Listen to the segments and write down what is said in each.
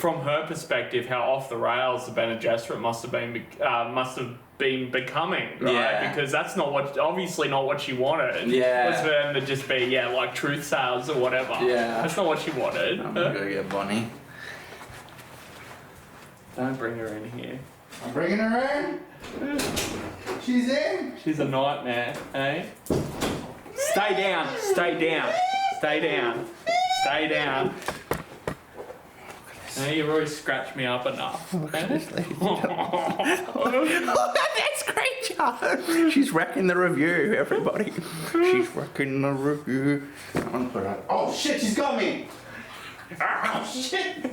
from her perspective, how off the rails the Bene Gesserit must have been becoming, right? Yeah. Because that's obviously not what she wanted. Yeah. Was for them to just be, like truth sayers or whatever. Yeah. That's not what she wanted. I'm gonna go get Bonnie. Don't bring her in here. I'm bringing her in. She's in. She's a nightmare, eh? Stay down. Stay down. Stay down. Stay down. No, you've already scratched me up enough. Look at this lady. Oh, that's great job. She's wrecking the review, everybody. She's wrecking the review. I'm gonna put her. Oh shit, she's got me. Oh shit.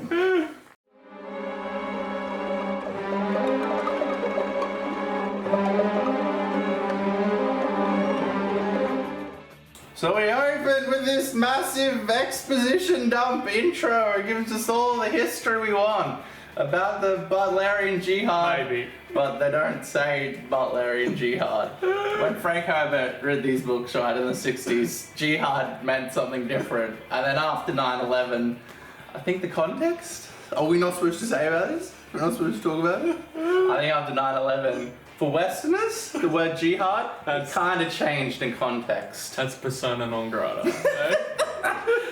So we opened with this massive exposition dump intro. It gives us all the history we want about the Butlerian Jihad. Maybe. But they don't say Butlerian Jihad. When Frank Herbert read these books, right, in the 60s, Jihad meant something different. And then after 9/11, I think the context? Are we not supposed to say about this? We're not supposed to talk about it? I think after 9/11, for Westerners, the word jihad kind of changed in context. That's persona non grata.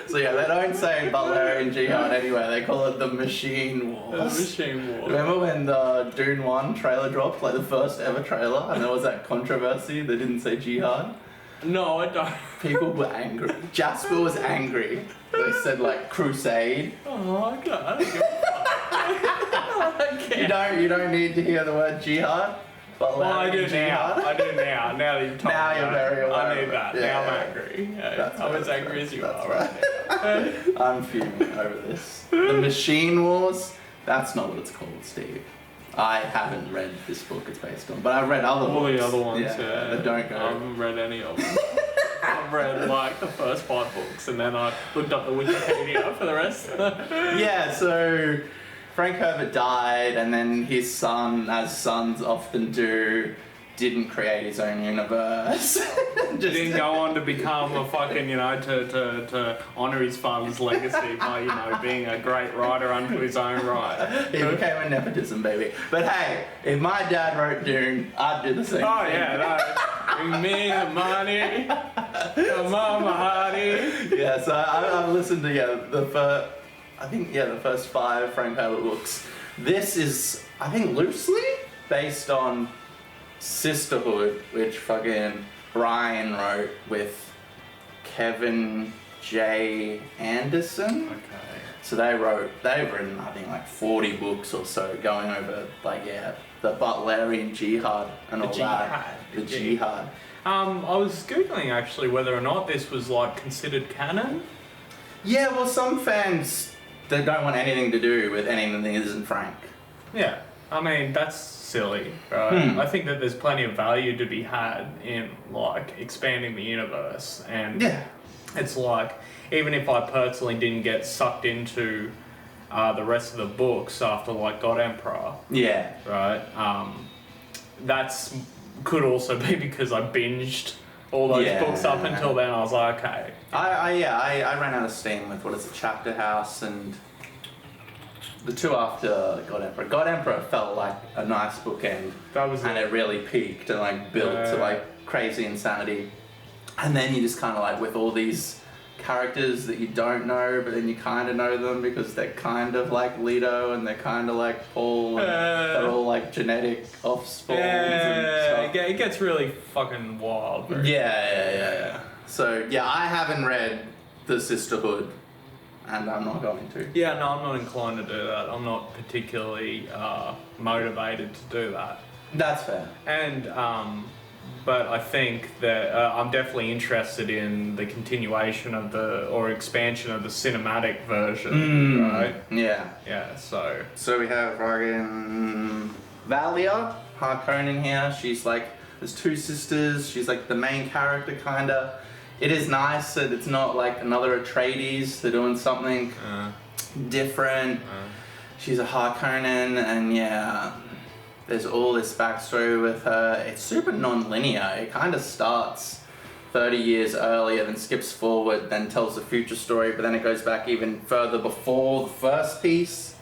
So yeah, they don't say Butlerian Jihad anyway, they call it the Machine Wars. The Machine Wars. Remember when the Dune 1 trailer dropped, like the first ever trailer, and there was that controversy they didn't say jihad? No, I don't. People were angry. Jasper was angry. They said like crusade. Oh, I can't. You don't need to hear the word jihad. Well, I do now. Jihad. I do now. Now that you've told Now me you're that, very aware I need of it. that. Yeah, now I'm yeah. angry. Yeah, That's I'm right, as angry as you that's are right. right now. I'm fuming over this. The Machine Wars, that's not what it's called, Steve. I haven't read this book it's based on, but I've read other All books. the other ones, that don't go. I haven't read any of them. I've read like the first 5 books and then I looked up the Wikipedia for the rest. Yeah, so Frank Herbert died, and then his son, as sons often do, didn't create his own universe. Didn't go on to become a fucking, to honour his father's legacy by, being a great writer unto his own right. He became a nepotism baby. But hey, if my dad wrote Dune, I'd do the same Oh thing. yeah, no. Bring me the money, the mama honey. Yeah, so I've listened to the first 5 Frank Herbert books. This is, I think, loosely based on Sisterhood, which fucking Brian wrote with Kevin J. Anderson. Okay. So they've written, I think, like 40 books or so, going over, the Butlerian Jihad and all that. The Jihad. I was Googling actually whether or not this was considered canon. Yeah, well, some fans, they don't want anything to do with anything that isn't Frank. Yeah, I mean, that's silly, right? I think that there's plenty of value to be had in, expanding the universe. And it's even if I personally didn't get sucked into the rest of the books after, God Emperor. Yeah. Right? That's could also be because I binged all those books up until then. I was like, okay. I ran out of steam with, Chapter House and the 2 after God Emperor. God Emperor felt like a nice bookend. And it really peaked and, built to, crazy insanity. And then you just kind of, with all these characters that you don't know, but then you kind of know them because they're kind of like Leto and they're kind of like Paul, and they're all genetic offspring and stuff. It gets really fucking wild. Yeah. So I haven't read The Sisterhood, and I'm not going to. Yeah, no, I'm not inclined to do that. I'm not particularly motivated to do that. That's fair. And but I think that I'm definitely interested in the continuation of or expansion of the cinematic version, right? Yeah. Yeah, so we have fucking Valia Harkonnen here. She's there's 2 sisters. She's the main character, kinda. It is nice that it's not another Atreides. They're doing something different. She's a Harkonnen, and there's all this backstory with her. It's super non-linear. It kind of starts 30 years earlier, then skips forward, then tells the future story, but then it goes back even further before the first piece.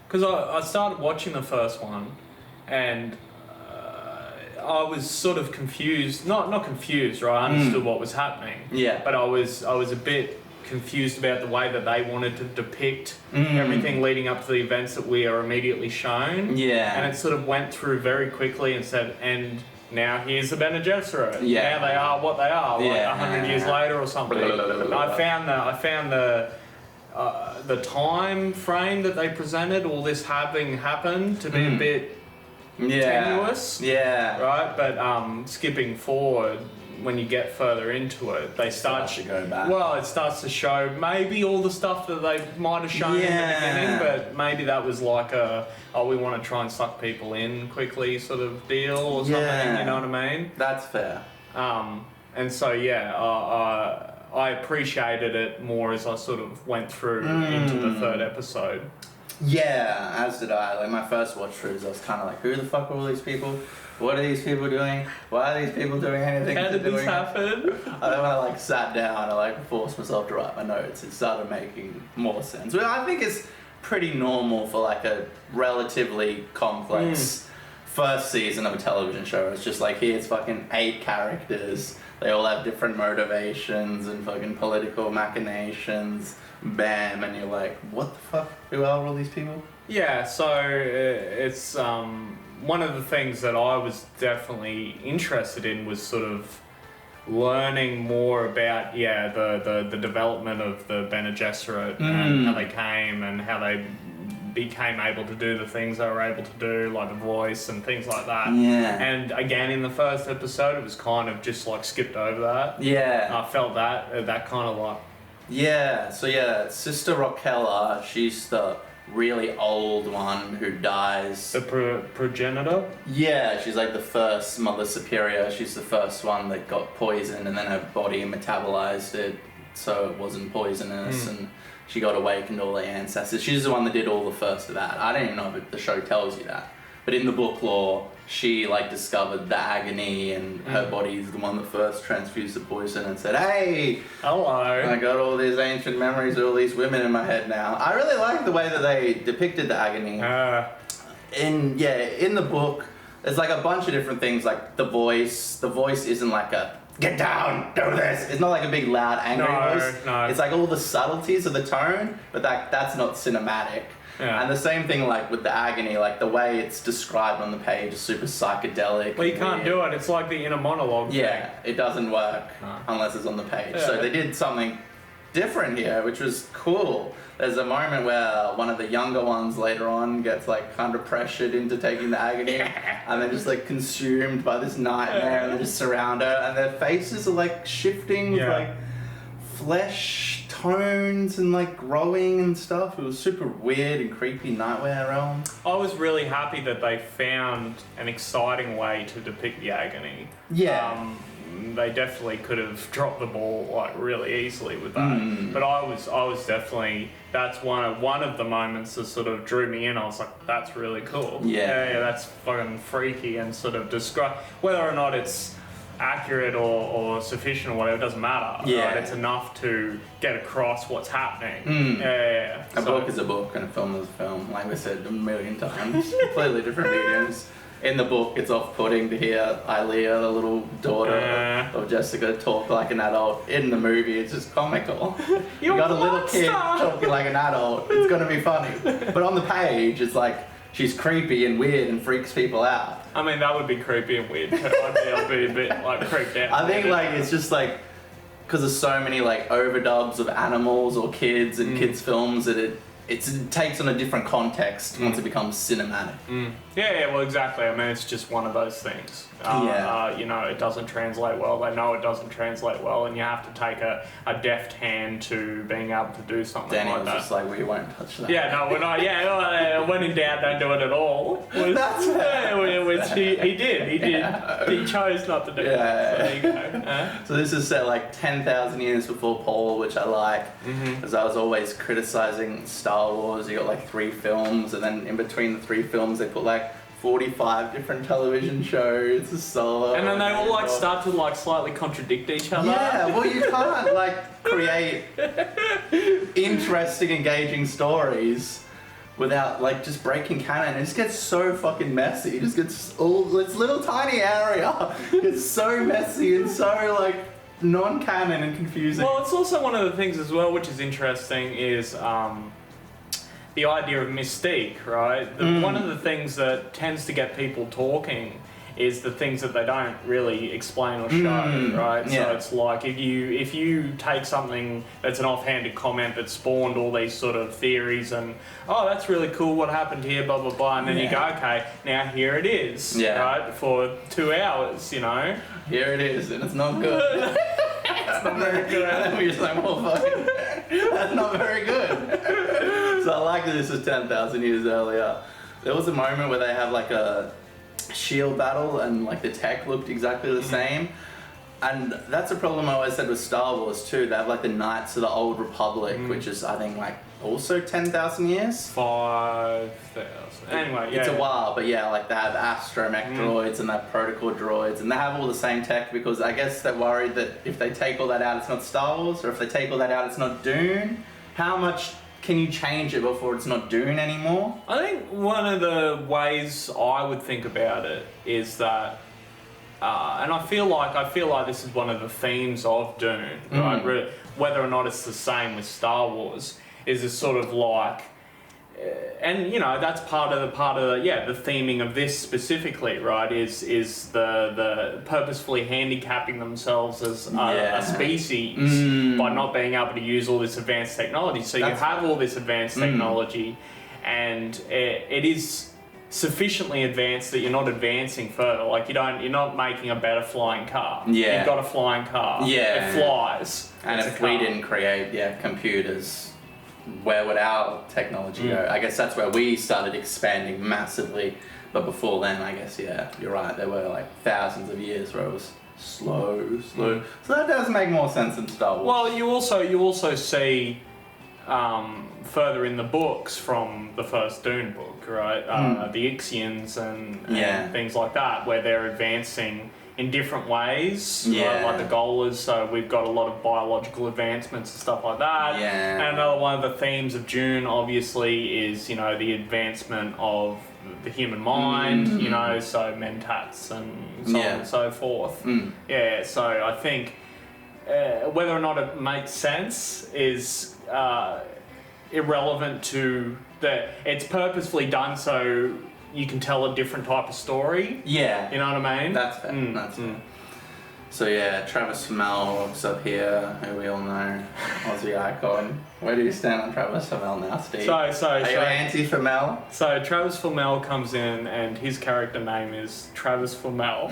Because I started watching the first one, and I was sort of confused. Not confused, right? I understood what was happening. Yeah. But I was a bit confused about the way that they wanted to depict everything leading up to the events that we are immediately shown. Yeah. And it sort of went through very quickly and said, and now here's the Bene Gesserit. Yeah. Now they are what they are, like 100 years later or something. And I found the time frame that they presented all this having happened to be a bit tenuous. Yeah. Right? But skipping forward, when you get further into it, they start to go back. Well, it starts to show maybe all the stuff that they might have shown in the beginning, but maybe that was like we want to try and suck people in quickly sort of deal or something, you know what I mean? That's fair. And so, I appreciated it more as I sort of went through into the third episode. Yeah, as did I. Like, my first watch throughs, I was kind of like, who the fuck are all these people? What are these people doing? Why are these people doing anything? How did this happen? And then when I sat down, I forced myself to write my notes. It started making more sense. Well, I think it's pretty normal for a relatively complex first season of a television show. It's just here's fucking 8 characters. They all have different motivations and fucking political machinations. Bam, and you're like, what the fuck? Who are all these people? Yeah, so it's one of the things that I was definitely interested in was sort of learning more about the development of the Bene Gesserit and how they came and how they became able to do the things they were able to do, like the voice and things like that. Yeah. And again, in the first episode, it was kind of just skipped over that. Yeah. I felt that kind of Yeah, so Sister Rockella, she's the really old one who dies. The progenitor? Yeah, she's the first Mother Superior. She's the first one that got poisoned and then her body metabolized it so it wasn't poisonous and she got awakened all the ancestors. She's the one that did all the first of that. I don't even know if the show tells you that. But in the book lore, she discovered the agony and her body's the one that first transfused the poison and said, hey, hello. I got all these ancient memories of all these women in my head now. I really like the way that they depicted the agony. In the book, there's a bunch of different things, the voice. The voice isn't a get down, do this. It's not a big loud angry voice. No. It's all the subtleties of the tone, but that's not cinematic. Yeah. And the same thing with the agony, the way it's described on the page is super psychedelic. Well, you can't do it. It's like the inner monologue thing. It doesn't work unless it's on the page. Yeah. So they did something different here, which was cool. There's a moment where one of the younger ones later on gets kind of pressured into taking the agony and then just consumed by this nightmare and they just surround her and their faces are shifting with flesh tones and growing and stuff. It was super weird and creepy Nightmare Realm. I was really happy that they found an exciting way to depict the agony. Yeah. They definitely could have dropped the ball really easily with that. But I was definitely, that's one of the moments that sort of drew me in. I was like, that's really cool. Yeah, that's fucking freaky and sort of describe whether or not it's accurate or sufficient or whatever, it doesn't matter. Yeah. Right? It's enough to get across what's happening. A book is a book and a film is a film, like we said a million times. Completely different mediums. In the book, it's off-putting to hear Ilea, the little daughter of Jessica, talk like an adult. In the movie, it's just comical. You got a little kid talking like an adult. It's gonna be funny. But on the page, it's she's creepy and weird and freaks people out. I mean, that would be creepy and weird too. I'd be a bit creeped out. I think it's just because there's so many overdubs of animals or kids and kids films that it takes on a different context once it becomes cinematic. Yeah, well, exactly. I mean, it's just one of those things. It doesn't translate well. They know it doesn't translate well, and you have to take a deft hand to being able to do something Danny like that. was just we won't touch that. Yeah, no, we're not. Yeah, when in doubt, don't do it at all. That's he did. He chose not to do it. So there you go. So this is set 10,000 years before Paul, which I like, because I was always criticizing Star Wars. You got 3 films, and then in between the 3 films, they put 45 different television shows, a solo. And then they all start to slightly contradict each other. Yeah, well you can't create interesting, engaging stories without like just breaking canon. It just gets so fucking messy. It just gets all this little tiny area. It's so messy and so like non-canon and confusing. Well, it's also one of the things as well, which is interesting, is the idea of mystique, right? One of the things that tends to get people talking is the things that they don't really explain or show, right? Yeah. So it's like if you take something that's an offhanded comment that spawned all these sort of theories and, oh, that's really cool, what happened here, blah, blah, blah, and then you go, okay, now here it is, right, for 2 hours, you know? Here it is, and it's not good. It's not very good. And then we're just like, well, fucking, that's not very good. So I like that this is 10,000 years earlier. There was a moment where they have like a shield battle and like the tech looked exactly the same. And that's a problem I always said with Star Wars too. They have like the Knights of the Old Republic, which is I think like also 10,000 years? 5,000. Anyway, yeah. It's a while, but yeah, like they have astromech droids and they have protocol droids and they have all the same tech because I guess they're worried that if they take all that out it's not Star Wars, or if they take all that out it's not Dune. How much can you change it before it's not Dune anymore? I think one of the ways I would think about it is that, and I feel like this is one of the themes of Dune, right? Whether or not it's the same with Star Wars, is this sort of like, and you know that's part of the theming of this specifically, right? Is the purposefully handicapping themselves as a species by not being able to use all this advanced technology. So you have all this advanced technology, and it is sufficiently advanced that you're not advancing further. Like you're not making a better flying car. Yeah, you've got a flying car. Yeah, it flies. And if we didn't create computers, where would our technology go? I guess that's where we started expanding massively. But before then, I guess, you're right. There were like thousands of years where it was slow. So that does make more sense in Star Wars. Well, you also see further in the books from the first Dune book, right? The Ixians and things like that, where they're advancing in different ways, like the Golers, so we've got a lot of biological advancements and stuff like that. And another one of the themes of Dune, obviously, is, you know, the advancement of the human mind, you know, so mentats and so on and so forth. Yeah, so I think whether or not it makes sense is irrelevant to that. It's purposefully done so you can tell a different type of story. Yeah. You know what I mean? That's fair. That's fair. So yeah, Travis Fimmel walks up here, who we all know, Aussie icon. Where do you stand on Travis Fimmel now, Steve? Are you anti-Fimmel? So Travis Fimmel comes in and his character name is Travis Fimmel.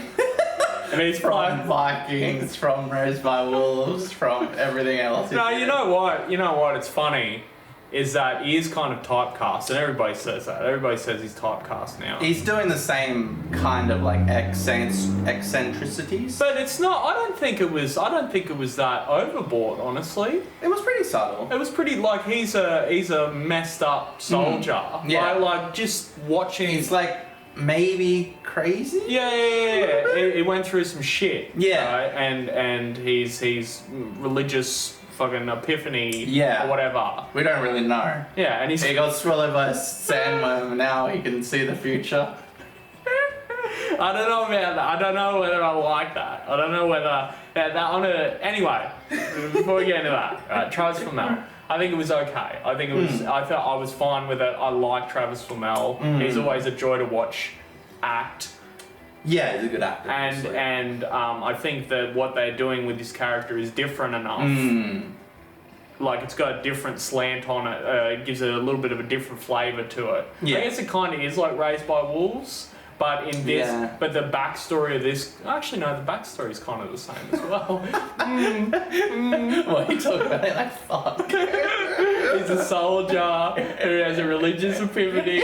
And he's from Vikings, from Raised by Wolves, from everything else. No, you know what? It's funny. Is that he is kind of typecast, and everybody says that. Everybody says he's typecast now. He's doing the same kind of like eccentricities. But it's not. I don't think it was that overboard. Honestly, it was pretty subtle. It was pretty like he's a messed up soldier. Yeah, like just watching. He's like maybe crazy. Yeah. He went through some shit. Yeah, right? and he's religious. Fucking epiphany, or whatever. We don't really know. Yeah, and he got swallowed by a sandworm, and now he can see the future. I don't know about that. I don't know whether I like that. I don't know whether anyway, before we get into that, Travis Fimmel. I think it was okay. I think it was. I felt I was fine with it. I like Travis Fimmel. He's always a joy to watch act. Yeah, he's a good actor. And I think that what they're doing with this character is different enough. Like it's got a different slant on it. It gives it a little bit of a different flavour to it. Yeah. I guess it kind of is like Raised by Wolves, but in this, but the backstory of this. Actually, no, the backstory is kind of the same as well. What are you talking about? Like fuck. He's a soldier who has a religious epiphany.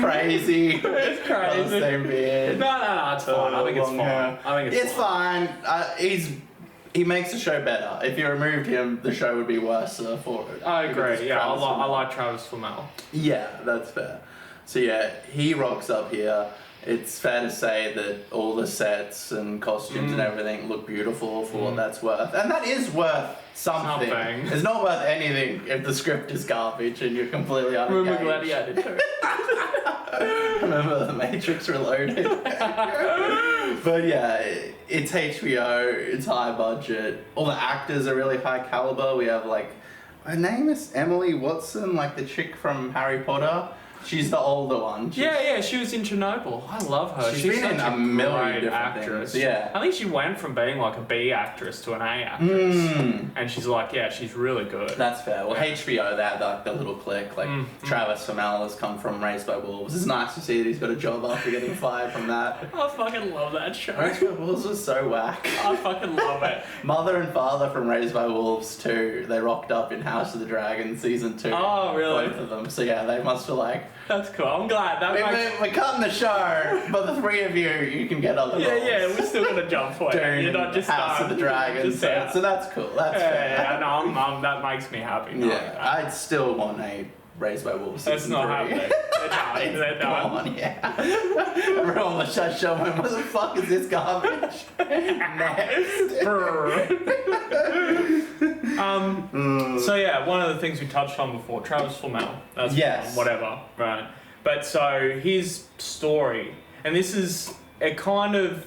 Crazy. It's crazy. Same beard. No, it's fine. I think it's fine. It's fine. He makes the show better. If you removed him, the show would be worse for it. I agree. Yeah, I like Travis Fimmel. Yeah, that's fair. So yeah, he rocks up here. It's fair to say that all the sets and costumes and everything look beautiful for what that's worth. And that is worth something. It's not worth anything if the script is garbage and you're completely unengaged. Remember Gladiator too. Remember The Matrix Reloaded. But yeah, it's HBO, it's high budget. All the actors are really high caliber. We have like, her name is Emily Watson, like the chick from Harry Potter. She's the older one. Yeah, she was in Chernobyl. I love her. She's been in a million different actress. things. Yeah. I think she went from being like a B actress to an A actress. And she's like, she's really good. That's fair. Well, HBO, they had like the little clique. Like Travis Fimmel has come from Raised by Wolves. It's nice to see that he's got a job after getting fired from that. I fucking love that show. Raised by Wolves was so whack. I fucking love it. Mother and father from Raised by Wolves 2, they rocked up in House of the Dragon season 2. Oh, really? Both of them. So yeah, they must have like... That's cool. I'm glad. We're cutting the show, but the three of you can get other roles. Yeah, we're still gonna jump for it. Dune, You're not just House of the Dragon. So that's cool. That's fair. Yeah, no, that makes me happy. Yeah, I'd still want a Raised by Wolves That's season not 3. happening. They're done. Come on, yeah. Everyone was just showing, what the fuck is this garbage? Next. So yeah, one of the things we touched on before, Travis Fimmel. That's whatever, right? But so his story, and it kind of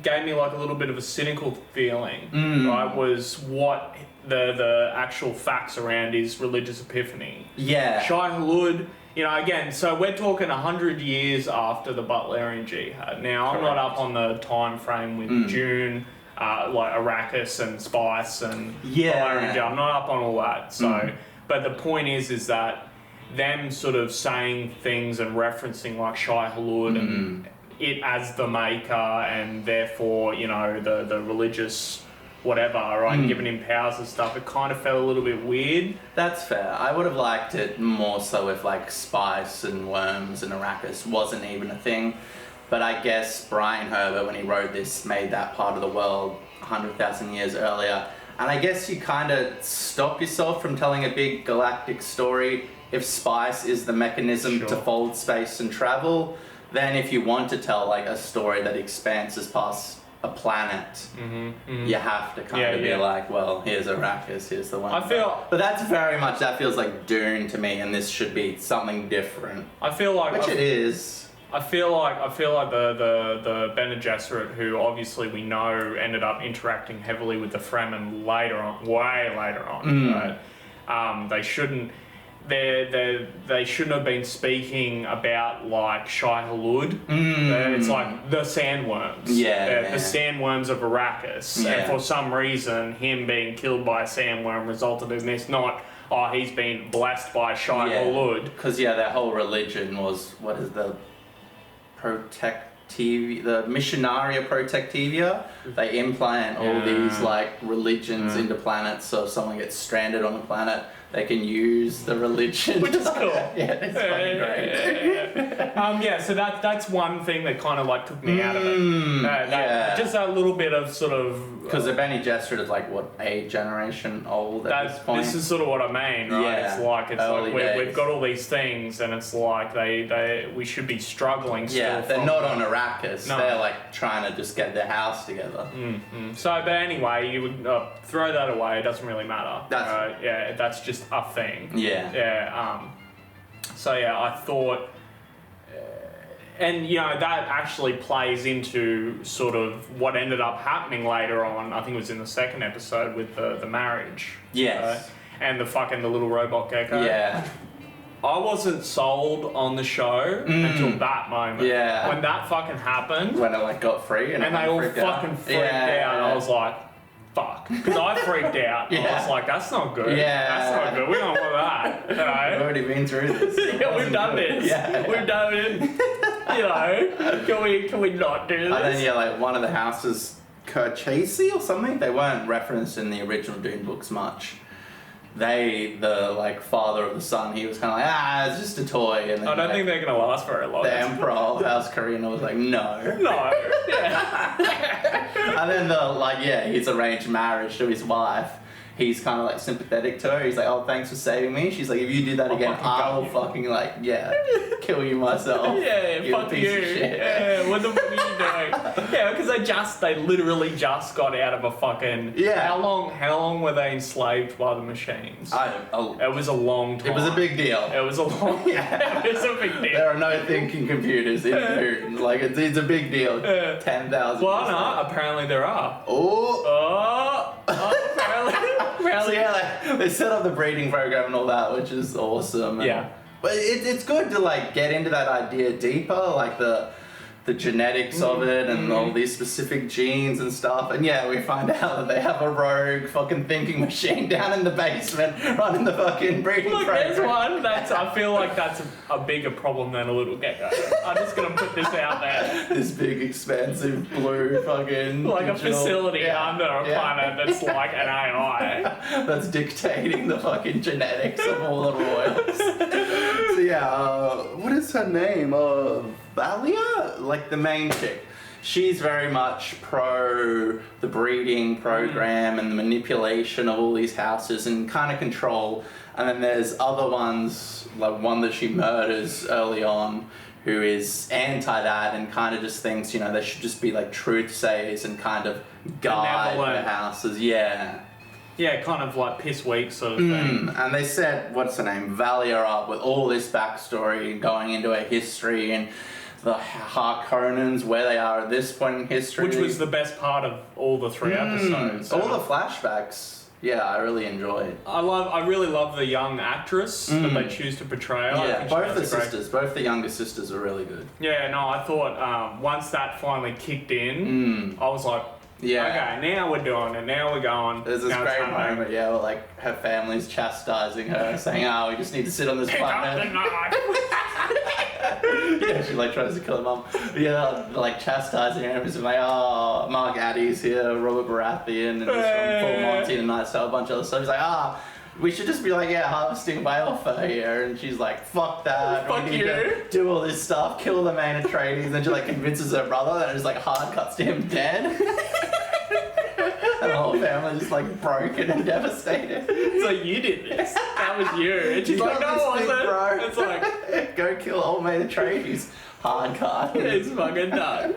gave me like a little bit of a cynical feeling, right? Was what the actual facts around his religious epiphany. Yeah. Shai Hulud, again, so we're talking 100 years after the Butlerian Jihad. Now, I'm not up on the time frame with Dune, like Arrakis and Spice and Butlerian Jihad. I'm not up on all that. So, but the point is that them sort of saying things and referencing like Shai Hulud and it as the maker and therefore, the religious whatever, right, giving him powers and stuff, it kind of felt a little bit weird. That's fair. I would have liked it more so if like spice and worms and Arrakis wasn't even a thing. But I guess Brian Herbert, when he wrote this, made that part of the world 100,000 years earlier. And I guess you kind of stop yourself from telling a big galactic story if spice is the mechanism to fold space and travel. Then if you want to tell like a story that expands past a planet, you have to kind of be like, well, here's Arrakis, here's the one. But that's very much, that feels like Dune to me, and this should be something different. I feel like... Which it is. I feel like the Bene Gesserit, who obviously we know ended up interacting heavily with the Fremen way later on, right? They shouldn't have been speaking about like Shai Hulud. It's like the sandworms. The sandworms of Arrakis. And for some reason, him being killed by a sandworm resulted in this, not, he's been blessed by Shai Hulud. Because, their whole religion was, what is the Missionaria Protectivia. They implant all these like religions into planets, so if someone gets stranded on a planet, they can use the religion. Which is cool. It's fucking great. So that's one thing that kind of like took me out of it. Just a little bit of sort of... Because the Bene Gesserit is like, what, a generation old at this point? This is sort of what I mean, right? It's like we've got all these things and it's like we should be struggling still. They're not on Arrakis. No. They're like trying to just get their house together. So, but anyway, you would throw that away. It doesn't really matter. That's just a thing. So I thought, and that actually plays into sort of what ended up happening later on. I think it was in the second episode with the marriage. And the little robot gecko. I wasn't sold on the show until that moment. When that fucking happened. When it like got free and they all fucking freaked out. And I was like, fuck. Because I freaked out. I was like, that's not good. That's not good. We don't want that. We've already been through this. We've done this. We've done it. Can we not do this? And then like one of the houses, Kerchesi or something, they weren't referenced in the original Dune books much. The like father of the son, he was kind of like, it's just a toy. And then, I don't think they're gonna last very long. The Emperor of House Karina was like, no. And then his arranged marriage to his wife, he's kind of like sympathetic to her. He's like, oh, thanks for saving me. She's like, if you do that again, I'll fucking like, kill you myself. Yeah, you fuck you. Yeah, what the fuck are you doing? Yeah, because they literally just got out of a fucking. Yeah. How long were they enslaved by the machines? It was a long time. It was a big deal. It was a long. It was a big deal. There are no thinking computers in Dune. Like it's a big deal. 10,000. Well, no, apparently there are. Apparently. So yeah, like, they set up the breeding program and all that, which is awesome. But it's good to like get into that idea deeper, like the genetics of it and all these specific genes and stuff. And yeah, we find out that they have a rogue fucking thinking machine down in the basement running the fucking breeding program. There's one I feel like that's a bigger problem than a little gecko. I'm just gonna put this out there. This big, expansive, blue fucking like a facility under a planet that's like an AI. That's dictating the fucking genetics of all the royals. So yeah, what is her name? Valia? Like the main chick. She's very much pro the breeding program and the manipulation of all these houses and kind of control. And then there's other ones, like one that she murders early on, who is anti that and kind of just thinks, they should just be like truth sayers and kind of guide the houses. Yeah. Yeah, kind of like piss weak sort of thing. And they set, what's her name, Valia up with all this backstory and going into her history and the Harkonnens, where they are at this point in history. Which was the best part of all the 3 episodes. All the flashbacks, I really enjoyed. I really love the young actress that they choose to portray her. Yeah, both the younger sisters are really good. Yeah, no, I thought once that finally kicked in, I was like, okay, now we're doing it, now we're going. There's this great moment, where like her family's chastising her, saying, we just need to sit on this planet. Pick up the knife! She like tries to kill her mum. Like chastising her, and like, Mark Addy's here, Robert Baratheon, and this from Full Monty and Night Star, a bunch of other stuff. He's like, we should just be like, harvesting whale fur here. And she's like, fuck that. Fuck we need you. to do all this stuff, kill the main Atreides. And then she like convinces her brother and just like hard cuts to him dead. And the whole family just like broken and devastated. So you did this. That was you. And she's like, no, it wasn't. Bro. It's like, go kill old mate Atreides. Hard cut. It's fucking done.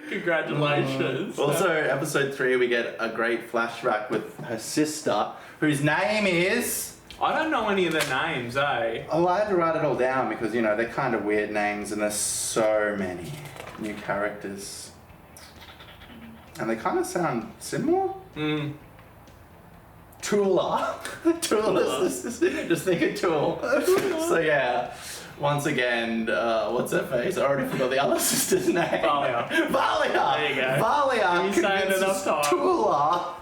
Congratulations. Also, episode 3, we get a great flashback with her sister, whose name is... I don't know any of their names, eh? Oh, I had to write it all down because, they're kind of weird names and there's so many new characters. And they kind of sound similar. Tula. Just think of Tool. So yeah, once again, what's her face? I already forgot the other sister's name. Valia. There you go. Valia You saying it enough time. Tula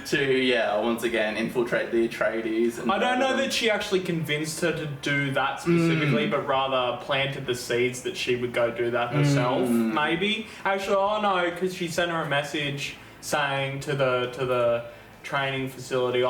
to, once again, infiltrate the Atreides. I don't know that she actually convinced her to do that specifically, but rather planted the seeds that she would go do that herself, maybe. Actually, no, because she sent her a message saying to the training facility,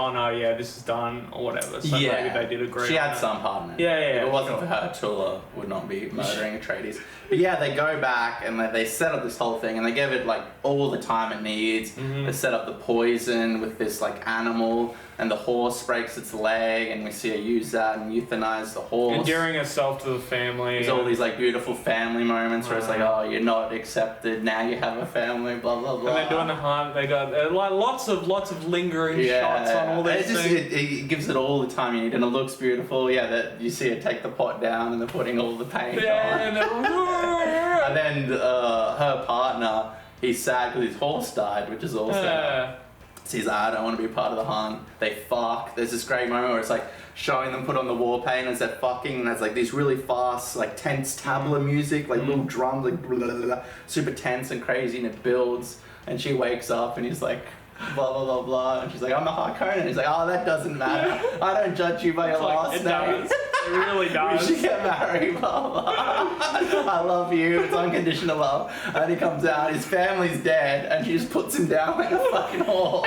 this is done, or whatever. So maybe they did agree. She had some part in it. Yeah, if it wasn't for her, Tula would not be murdering Atreides. But they go back and they set up this whole thing and they give it like all the time it needs. They set up the poison with this like animal and the horse breaks its leg and we see her use that and euthanize the horse. Endearing herself to the family. There's all these like beautiful family moments where it's like, you're not accepted, now you have a family, blah blah blah. And they're doing the hunt. They got like lots of lingering shots on all these things. It gives it all the time you need and it looks beautiful. That you see her take the pot down and they're putting all the paint on. And then her partner, he's sad because his horse died, which is also. So he's like, I don't want to be part of the hunt. They fuck. There's this great moment where it's like showing them put on the war paint as they're fucking, and there's like these really fast, like tense tabla music, like little drums, like blah, blah, blah, super tense and crazy, and it builds. And she wakes up and he's like, blah blah blah blah, and she's like, I'm a Harkonnen. He's like, that doesn't matter. I don't judge you by your last name. Does. It really does. We should get married, blah blah. I love you. It's unconditional love. And he comes out, his family's dead, and she just puts him down like a fucking horse.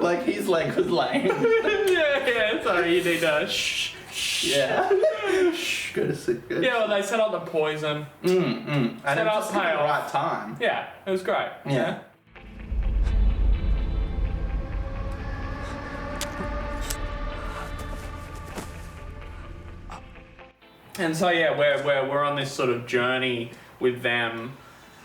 Like his leg was lame. Sorry, you need to shh. Yeah. Shh, go to sleep. Good. Yeah, well, they set up the poison. And Set it up was just at the payoff. right time. Yeah, it was great. Yeah. And so yeah, we're on this sort of journey with them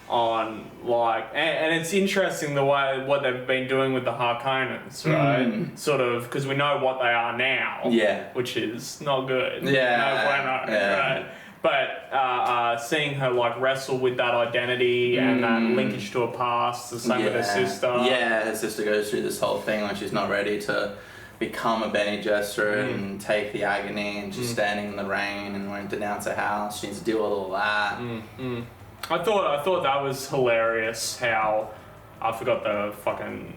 on like, and it's interesting the way what they've been doing with the Harkonnens, right? Sort of because we know what they are now, which is not good. Yeah, no bueno, right? But seeing her like wrestle with that identity and that linkage to her past, the same with her sister. Yeah, her sister goes through this whole thing like she's not ready to become a Bene Gesserit and take the agony, and she's standing in the rain and won't denounce her house. She needs to deal with all that. I thought that was hilarious. How I forgot the fucking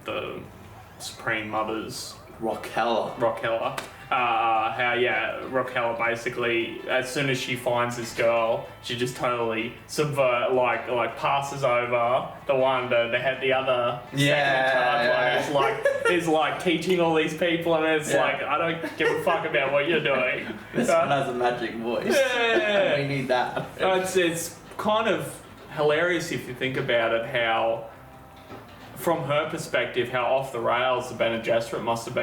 the Supreme Mother's Rockella. Rockella basically, as soon as she finds this girl, she just totally like passes over the one that they had the other second charge one is like teaching all these people, and it's like, I don't give a fuck about what you're doing. This one has a magic voice. Yeah. We need that. It's kind of hilarious if you think about it, how from her perspective, how off the rails the Bene Gesserit must have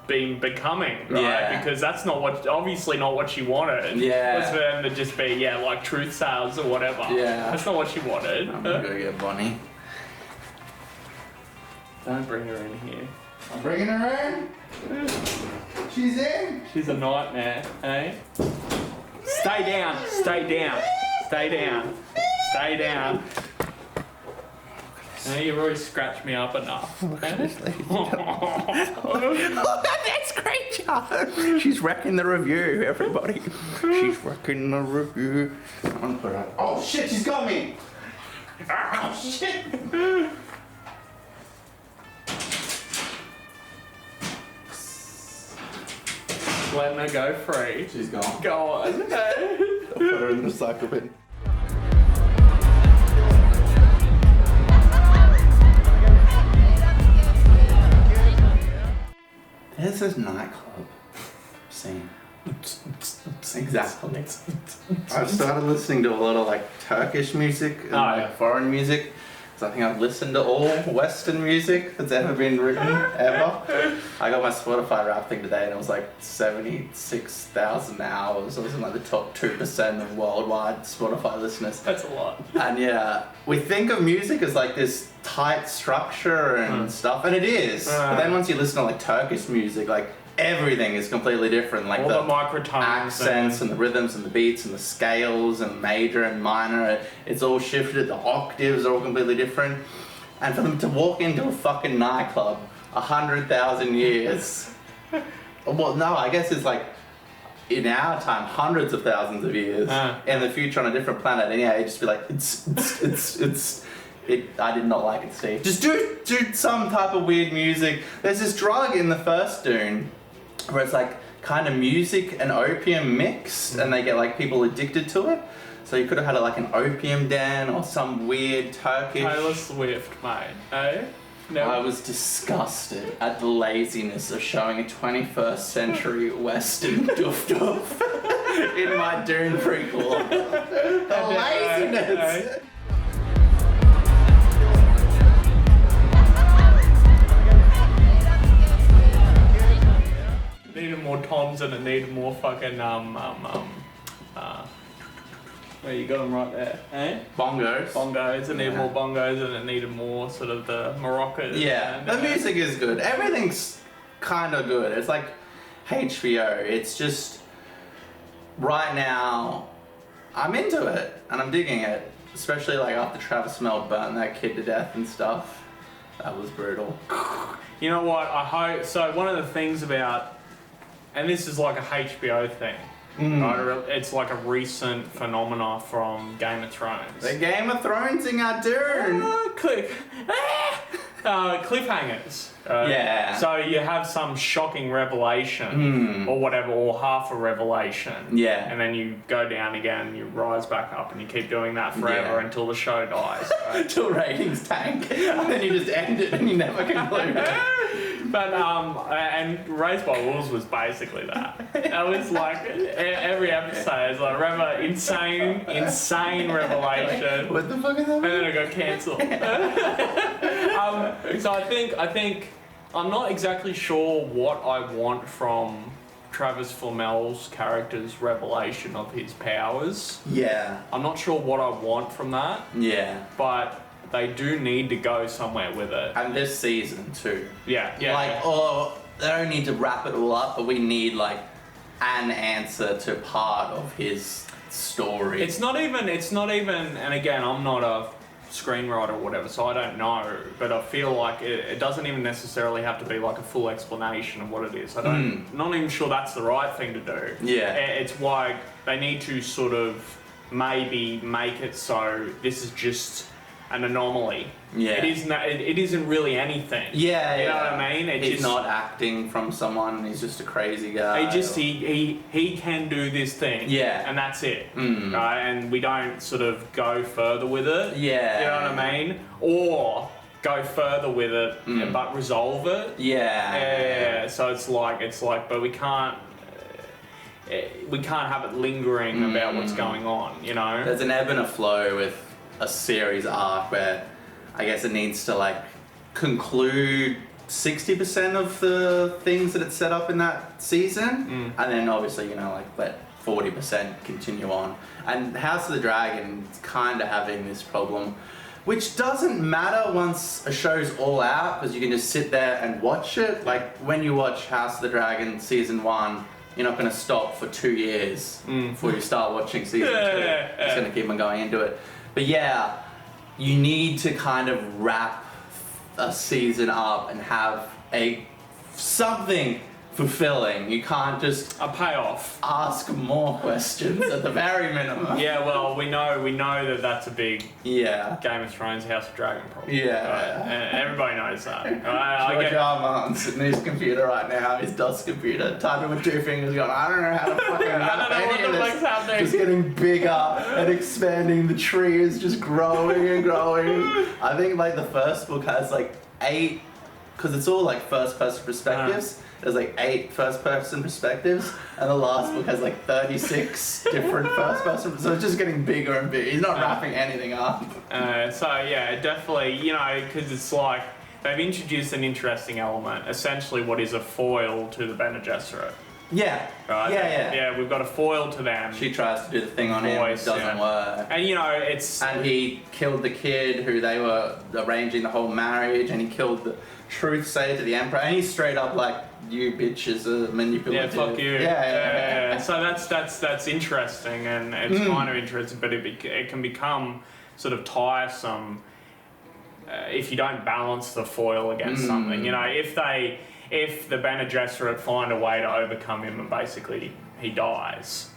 been becoming, right? Yeah. Because that's obviously not what she wanted. Yeah. It was for them to just be, like truth sayers or whatever. Yeah. That's not what she wanted. I'm gonna go get Bonnie. Don't bring her in here. I'm bringing her in. She's in. She's a nightmare, eh? Stay down. Stay down. Stay down. Stay down. No, you've already scratched me up enough. Look at this lady. That's great job. She's wrecking the review, everybody. She's wrecking the review. I'm gonna put her. Oh shit, she's got me. Oh shit. Letting her go free. She's gone. Go on. I'll put her in the recycle bin. There's this nightclub scene. Exactly. I've started listening to a lot of like Turkish music and foreign music. So I think I've listened to all Western music that's ever been written, ever. I got my Spotify Wrapped thing today and it was like 76,000 hours. I was in like the top 2% of worldwide Spotify listeners. That's a lot. And yeah, we think of music as like this tight structure and stuff, and it is. But then once you listen to like Turkish music, like everything is completely different. Like all the microtones, accents and the rhythms and the beats and the scales and major and minor, it's all shifted. The octaves are all completely different. And for them to walk into a fucking nightclub 100,000 years, well, no, I guess it's like in our time, hundreds of thousands of years in the future on a different planet, and yeah, it'd just be like, I did not like it, Steve. Just do some type of weird music. There's this drug in the first Dune where it's like kind of music and opium mixed, and they get like people addicted to it. So you could have had like an opium den or some weird Turkish. Taylor Swift, mate. Eh? No. I was disgusted at the laziness of showing a 21st century Western doof in my Dune prequel. The laziness. It needed more toms and it needed more fucking where you got them right there, eh? Bongos. It needed more bongos, and it needed more sort of the maracas. Yeah, the music is good. Everything's kind of good. It's like HBO. It's just right now I'm into it and I'm digging it, especially like after Travis Smell burnt that kid to death and stuff. That was brutal. You know what? I hope so. One of the things about, and this is like a HBO thing. Right? It's like a recent phenomena from Game of Thrones. The Game of Thrones in our Dune. Click. Cliffhangers. Yeah. So you have some shocking revelation or whatever, or half a revelation. Yeah. And then you go down again, you rise back up, and you keep doing that forever until the show dies. Right? Until ratings tank. And then you just end it and you never conclude it. But and Raised by Wolves was basically that. That was like every episode is like insane revelation. What the fuck is that? And then it got cancelled. So I think I'm not exactly sure what I want from Travis Flamel's character's revelation of his powers. Yeah. I'm not sure what I want from that. Yeah. But they do need to go somewhere with it. And this season too. Yeah. They don't need to wrap it all up, but we need like an answer to part of his story. It's not even, and again, I'm not a screenwriter or whatever, so I don't know, but I feel like it doesn't even necessarily have to be like a full explanation of what it is. Not even sure that's the right thing to do. Yeah. It's why they need to sort of maybe make it so this is just an anomaly. Yeah. It isn't really anything. Yeah, You know what I mean? He's not acting from someone, he's just a crazy guy. He can do this thing. Yeah. And that's it. Right? And we don't sort of go further with it. Yeah. You know what I mean? Or go further with it but resolve it. Yeah. So it's like but we can't have it lingering about what's going on, you know? There's an ebb and a flow with a series arc where I guess it needs to like conclude 60% of the things that it's set up in that season, and then obviously, you know, like let 40% continue on. And House of the Dragon is kind of having this problem, which doesn't matter once a show's all out because you can just sit there and watch it. Like when you watch House of the Dragon season 1, you're not going to stop for 2 years before you start watching season 2. It's going to keep on going into it. But yeah, you need to kind of wrap a season up and have something fulfilling. You can't just a payoff. Ask more questions at the very minimum. Yeah, well, we know that that's a big Game of Thrones House of Dragon problem. Yeah. Everybody knows that. George R. Martin's sitting in his computer right now, his DOS computer, typing with 2 fingers, going, I don't know how to fucking I don't know what the fuck's happening. Just getting bigger and expanding. The tree is just growing and growing. I think like the first book has like 8, because it's all like first person perspectives. There's like 8 first-person perspectives, and the last book has like 36 different first-person. So it's just getting bigger and bigger. He's not wrapping anything up. So yeah, definitely, you know, because it's like they've introduced an interesting element, essentially what is a foil to the Bene Gesserit. Yeah. Right. Yeah. We've got a foil to them. She tries to do the thing on him, it doesn't work. And you know, it's. And he killed the kid who they were arranging the whole marriage, and he killed the truth sayer to the emperor, and he's straight up like, you bitches are manipulative. Yeah, fuck you. Yeah. So that's interesting, and it's kind of interesting, but it can become sort of tiresome if you don't balance the foil against something. You know, if the Bene Gesserit find a way to overcome him and basically he dies.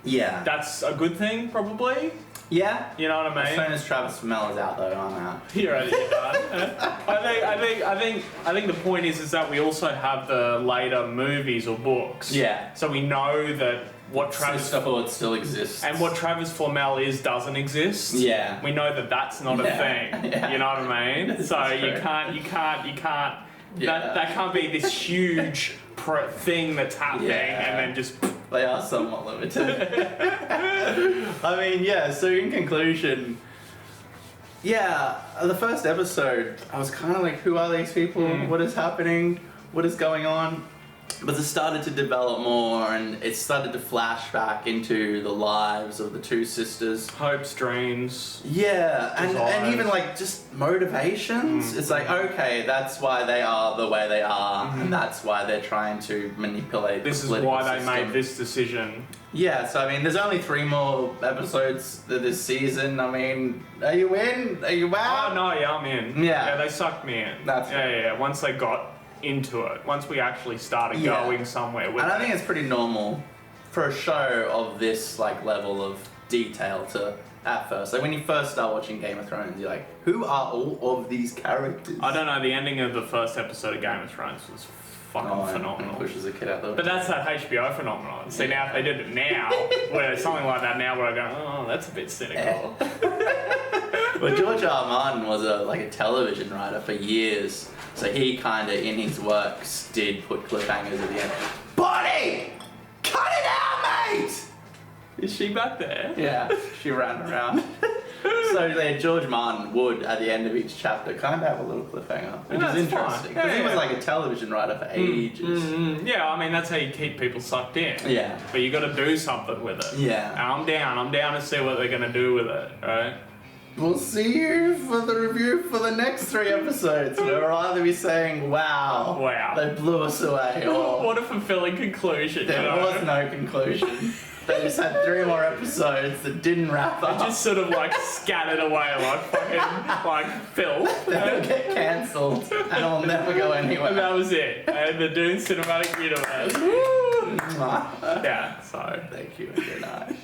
Yeah. That's a good thing, probably. Yeah. You know what I mean? As soon as Travis Flamel is out, though, I'm out. You're done. I think the point is that we also have the later movies or books. Yeah. So we know that what Travis Flamel still exists, and what Travis Flamel is doesn't exist. Yeah. We know that that's not a thing. Yeah. You know what I mean? So you can't. Yeah. That can't be this huge thing that's happening and then just. They are somewhat limited. I mean, yeah, so in conclusion, the first episode, I was kind of like, who are these people? What is happening? What is going on? But it started to develop more, and it started to flash back into the lives of the 2 sisters. Hopes, dreams. Yeah, and even like just motivations. It's like, okay, that's why they are the way they are, and that's why they're trying to manipulate this the political system. This is why they made this decision. Yeah, so I mean, there's only 3 more episodes this season. I mean, are you in? Are you out? Oh, no, I'm in. Yeah, they sucked me in. Yeah. Once they got into it, once we actually started going somewhere with it. And I think it's pretty normal for a show of this like level of detail to at first. Like when you first start watching Game of Thrones, you're like, who are all of these characters? I don't know, the ending of the first episode of Game of Thrones was fucking phenomenal. Pushes a kid out the But that's that HBO phenomenon. See, now if they did it now, where something like that now, where I go, oh, that's a bit cynical. Well, George R. R. Martin was a television writer for years, so he kind of in his works did put cliffhangers at the end. Buddy, cut it out, mate. Is she back there? Yeah, she ran around. So yeah, George Martin would, at the end of each chapter, kind of have a little cliffhanger, which is interesting. Because he was like a television writer for ages. Yeah, I mean, that's how you keep people sucked in. Yeah. But you got to do something with it. Yeah. And I'm down to see what they're going to do with it, right? We'll see you for the review for the next 3 episodes. We'll either be saying, wow, they blew us away, or what a fulfilling conclusion. There was no conclusion. They just had 3 more episodes that didn't wrap up. They just sort of like scattered away like fucking like filth. They'll get cancelled and it'll never go anywhere. And that was it. And the Dune cinematic universe. Yeah, so. Thank you and good night.